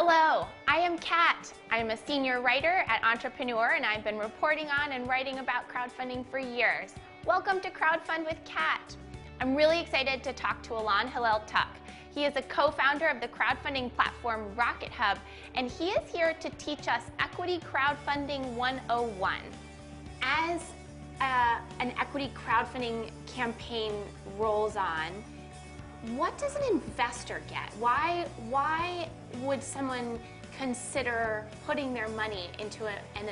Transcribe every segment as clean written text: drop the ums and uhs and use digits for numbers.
Hello, I am Kat. I'm a senior writer at Entrepreneur, and I've been reporting on and writing about crowdfunding for years. Welcome to Crowdfund with Kat. I'm really excited to talk to Alon Hillel-Tuck. He is a co-founder of the crowdfunding platform Rocket Hub, and he is here to teach us Equity Crowdfunding 101. As an equity crowdfunding campaign rolls on, what does an investor get? Why would someone consider putting their money into an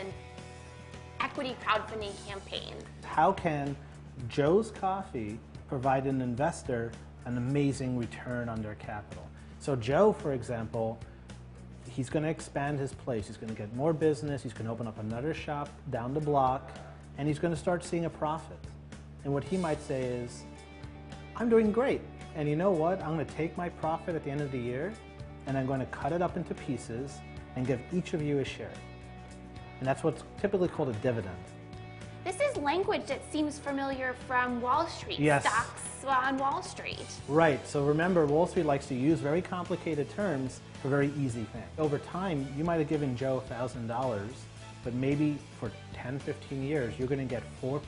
equity crowdfunding campaign? How can Joe's Coffee provide an investor an amazing return on their capital? So Joe, for example, he's going to expand his place. He's going to get more business. He's going to open up another shop down the block, and he's going to start seeing a profit. And what he might say is, I'm doing great. And you know what? I'm going to take my profit at the end of the year, and I'm going to cut it up into pieces and give each of you a share. And that's what's typically called a dividend. This is language that seems familiar from Wall Street, yes. Stocks on Wall Street. Right, so remember, Wall Street likes to use very complicated terms for very easy things. Over time, you might have given Joe $1,000, but maybe for 10, 15 years, you're going to get 4%,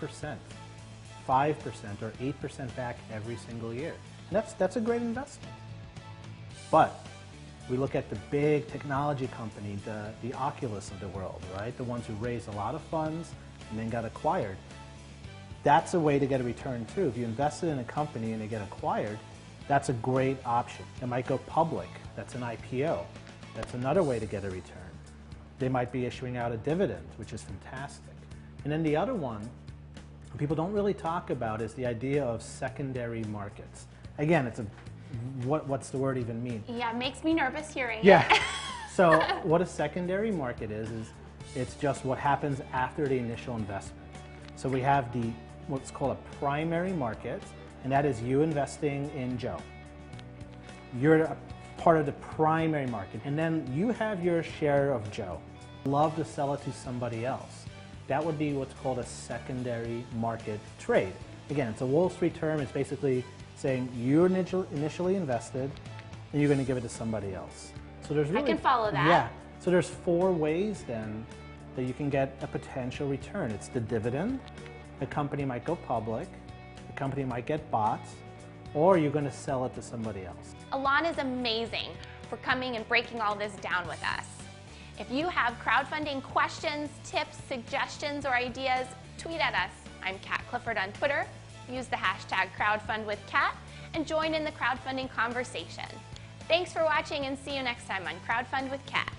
5%, or 8% back every single year. And that's a great investment. But we look at the big technology company, the Oculus of the world, right? The ones who raised a lot of funds and then got acquired. That's a way to get a return too. If you invested in a company and they get acquired, that's a great option. It might go public. That's an IPO. That's another way to get a return. They might be issuing out a dividend, which is fantastic. And then the other one people don't really talk about is the idea of secondary markets. Again, it's what's the word even mean? Yeah, it makes me nervous hearing it. Yeah. So what a secondary market is it's just what happens after the initial investment. So we have what's called a primary market, and that is you investing in Joe. You're a part of the primary market, and then you have your share of Joe. Love to sell it to somebody else. That would be what's called a secondary market trade. Again, it's a Wall Street term. It's basically saying you initially invested, and you're going to give it to somebody else. So there's really, I can follow that. Yeah. So there's 4 ways then that you can get a potential return. It's the dividend. The company might go public. The company might get bought, or you're going to sell it to somebody else. Alon is amazing for coming and breaking all this down with us. If you have crowdfunding questions, tips, suggestions, or ideas, tweet at us. I'm Kat Clifford on Twitter. Use the hashtag CrowdFundWithCat and join in the crowdfunding conversation. Thanks for watching, and see you next time on Crowdfund with Kat.